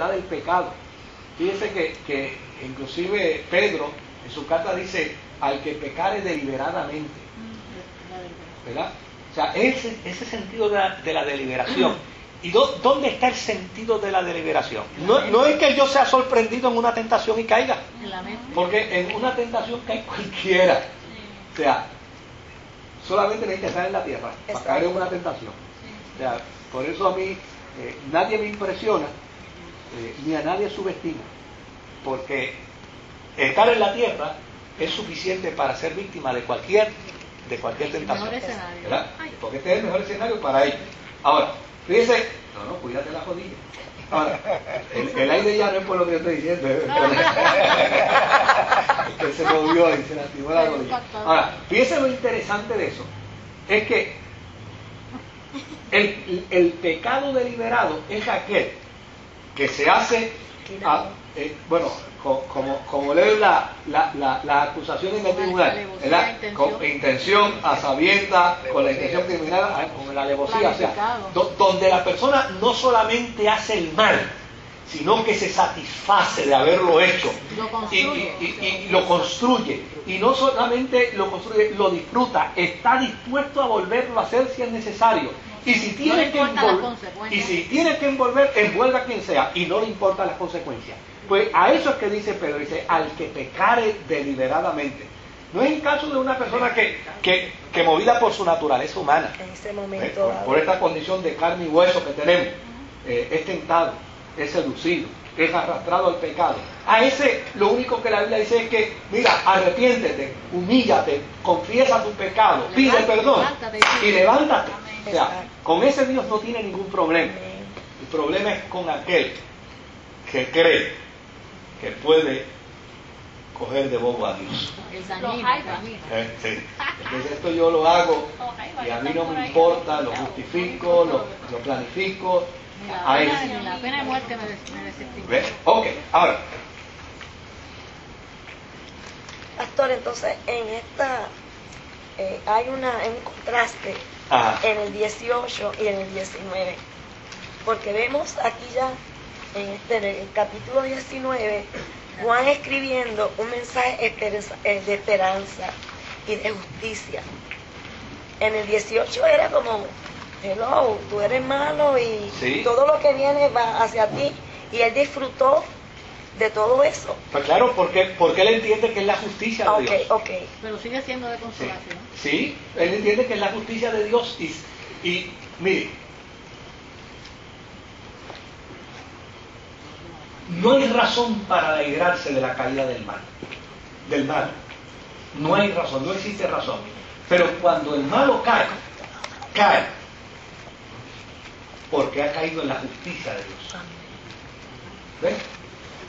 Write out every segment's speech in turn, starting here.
del pecado. Fíjese que inclusive Pedro en su carta dice al que pecare deliberadamente, ¿verdad? O sea, ese sentido de la deliberación. ¿Y dónde está el sentido de la deliberación? No es que yo sea sorprendido en una tentación y caiga, porque en una tentación cae cualquiera. O sea, solamente necesita estar en la tierra para caer en una tentación. O sea, por eso a mí nadie me impresiona, ni a nadie subestima, porque estar en la tierra es suficiente para ser víctima de cualquier tentación, ¿verdad? Porque este es el mejor escenario para ellos. Ahora, fíjese, no, cuídate la rodilla. Ahora, el aire ya no es por lo que yo estoy diciendo, es que se movió y se lastimó la rodilla. Ahora, fíjese lo interesante de eso, es que el pecado deliberado es aquel que se hace, bueno, como leen las acusaciones en el tribunal, ¿verdad? Con intención, a sabiendas, con la intención criminal, con la alevosía, o sea, donde la persona no solamente hace el mal, sino que se satisface de haberlo hecho y lo construye, y no solamente lo construye, lo disfruta, está dispuesto a volverlo a hacer si es necesario, y si tiene que envolver, envuelva a quien sea, y no le importan las consecuencias. Pues a eso es que dice Pedro, dice, al que pecare deliberadamente. No es el caso de una persona que movida por su naturaleza humana, en ese momento, por esta condición de carne y hueso que tenemos, es tentado, es seducido, es arrastrado al pecado. A ese lo único que la Biblia dice es que, mira, arrepiéntete, humíllate, confiesa tu pecado, pide perdón y levántate. O sea, con ese Dios no tiene ningún problema. El problema es con aquel que cree que puede coger de bobo a Dios. Sí. Entonces esto yo lo hago y a mí no me importa, lo justifico, lo planifico. La pena de muerte me desestima. Ok, ahora. Pastor, entonces en esta hay un contraste en el 18 y en el 19, porque vemos aquí ya en el capítulo 19 Juan escribiendo un mensaje de esperanza y de justicia. En el 18 era como, hello, tú eres malo y ¿sí? Todo lo que viene va hacia ti, y él disfrutó de todo eso. Pues claro, porque él entiende que es la justicia de Dios. Pero sigue siendo de consolación. Sí, él entiende que es la justicia de Dios y mire, no hay razón para alegrarse de la caída del mal. No hay razón, no existe razón. Pero cuando el malo cae porque ha caído en la justicia de Dios. ¿Ves?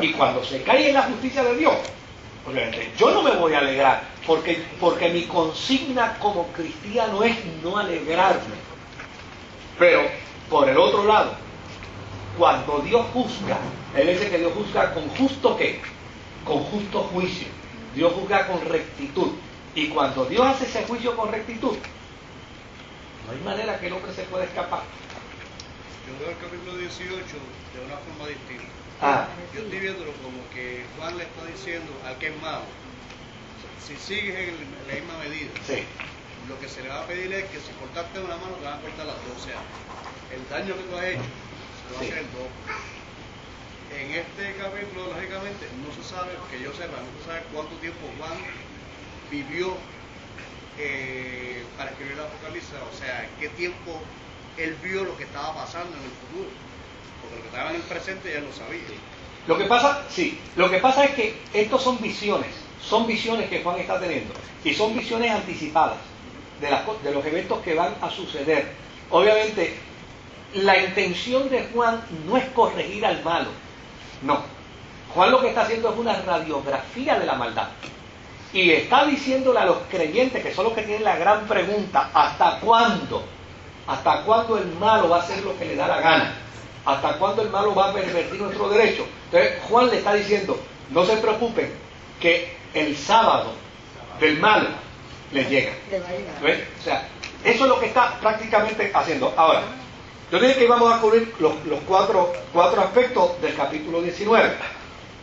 Y cuando se cae en la justicia de Dios, obviamente, yo no me voy a alegrar, porque mi consigna como cristiano es no alegrarme. Pero, por el otro lado, cuando Dios juzga, Él dice que Dios juzga con justo ¿qué? Con justo juicio. Dios juzga con rectitud. Y cuando Dios hace ese juicio con rectitud, no hay manera que el hombre se pueda escapar. Yo veo el capítulo 18 de una forma distinta. Yo estoy viéndolo como que Juan le está diciendo al que es malo, si sigues en la misma medida, sí, lo que se le va a pedir es que si cortaste una mano te van a cortar las dos. O sea, el daño que tú has hecho se va a hacer el doble. En este capítulo, lógicamente, no se sabe, que yo sepa, no se sabe cuánto tiempo Juan vivió para escribir el Apocalipsis. O sea, qué tiempo él vio lo que estaba pasando en el futuro. Porque lo que estaba en el presente ya lo sabía. Lo que pasa es que estos son visiones que Juan está teniendo, y son visiones anticipadas de los eventos que van a suceder. Obviamente, la intención de Juan no es corregir al malo, no. Juan lo que está haciendo es una radiografía de la maldad, y está diciéndole a los creyentes, que son los que tienen la gran pregunta, ¿hasta cuándo? ¿Hasta cuándo el malo va a hacer lo que le da la gana? ¿Hasta cuándo el malo va a pervertir nuestro derecho? Entonces Juan le está diciendo, no se preocupen, que el sábado del mal les llega. ¿Ves? O sea, eso es lo que está prácticamente haciendo. Ahora, yo dije que íbamos a cubrir los cuatro aspectos del capítulo capítulo 19.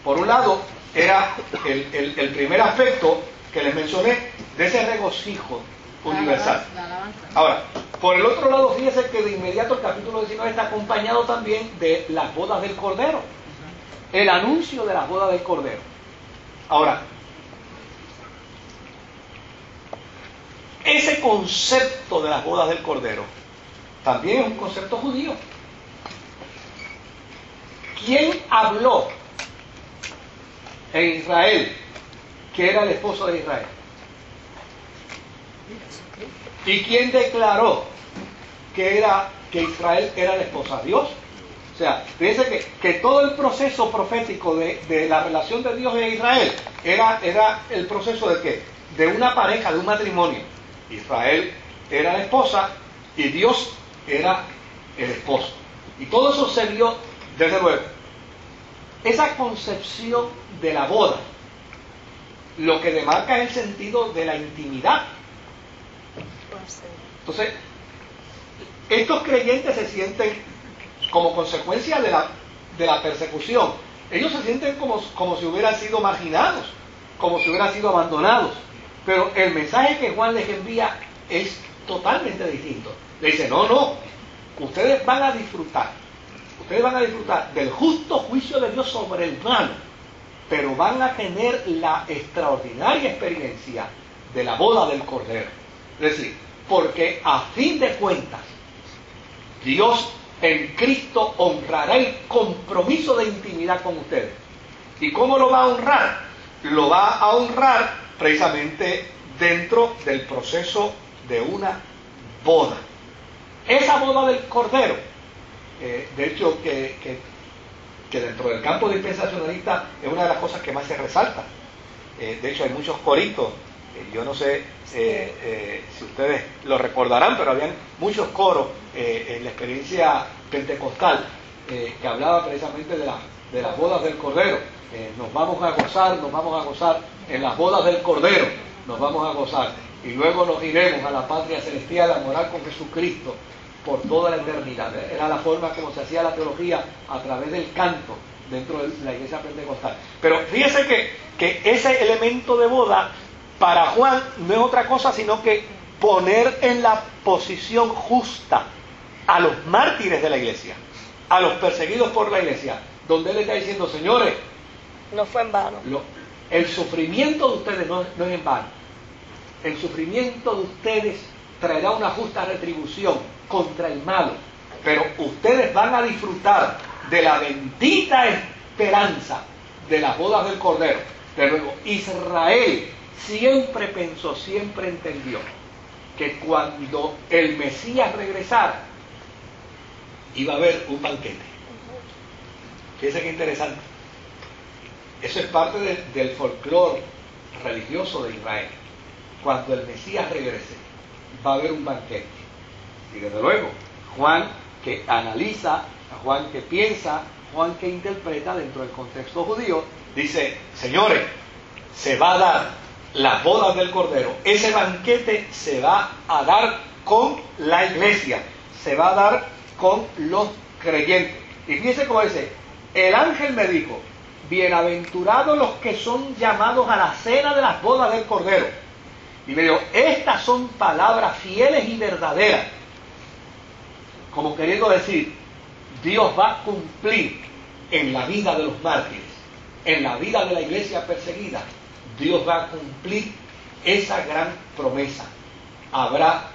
Por un lado, era el primer aspecto que les mencioné de ese regocijo universal. Ahora, por el otro lado, fíjense que de inmediato el capítulo 19 está acompañado también de las bodas del Cordero, el anuncio de las bodas del Cordero. Ahora, ese concepto de las bodas del Cordero también es un concepto judío. ¿Quién habló en Israel que era el esposo de Israel? ¿Y quién declaró que Israel era la esposa? Dios. O sea, fíjense que todo el proceso profético de la relación de Dios e Israel era el proceso de ¿qué? De una pareja, de un matrimonio. Israel era la esposa y Dios era el esposo. Y todo eso se vio desde luego. Esa concepción de la boda, lo que demarca es el sentido de la intimidad. Entonces, estos creyentes se sienten como consecuencia de la persecución. Ellos se sienten como si hubieran sido marginados, como si hubieran sido abandonados. Pero el mensaje que Juan les envía es totalmente distinto. Le dice, no, ustedes van a disfrutar del justo juicio de Dios sobre el malo, pero van a tener la extraordinaria experiencia de la boda del Cordero. Es decir, porque a fin de cuentas, Dios en Cristo honrará el compromiso de intimidad con ustedes. ¿Y cómo lo va a honrar? Lo va a honrar precisamente dentro del proceso de una boda. Esa boda del Cordero, de hecho que dentro del campo dispensacionalista es una de las cosas que más se resalta. De hecho hay muchos coritos, yo no sé si ustedes lo recordarán, pero habían muchos coros en la experiencia pentecostal que hablaba precisamente de las bodas del Cordero. Nos vamos a gozar en las bodas del Cordero, nos vamos a gozar, y luego nos iremos a la patria celestial a morar con Jesucristo por toda la eternidad. Era la forma como se hacía la teología a través del canto dentro de la iglesia pentecostal. Pero fíjese que ese elemento de boda para Juan no es otra cosa sino que poner en la posición justa a los mártires de la iglesia, a los perseguidos por la iglesia, donde él está diciendo, señores, no fue en vano. El sufrimiento de ustedes no es en vano. El sufrimiento de ustedes traerá una justa retribución contra el malo, pero ustedes van a disfrutar de la bendita esperanza de las bodas del Cordero. De luego, Israel siempre pensó, siempre entendió que cuando el Mesías regresara iba a haber un banquete. Fíjense qué interesante. Eso es parte del folclore religioso de Israel. Cuando el Mesías regrese, va a haber un banquete. Y desde luego, Juan que analiza, Juan que piensa, Juan que interpreta dentro del contexto judío, dice, señores, se va a dar las bodas del Cordero. Ese banquete se va a dar con la iglesia, se va a dar con los creyentes. Y fíjense cómo dice, el ángel me dijo, bienaventurados los que son llamados a la cena de las bodas del Cordero. Y me dijo, estas son palabras fieles y verdaderas. Como queriendo decir, Dios va a cumplir en la vida de los mártires, en la vida de la iglesia perseguida. Dios va a cumplir esa gran promesa. Habrá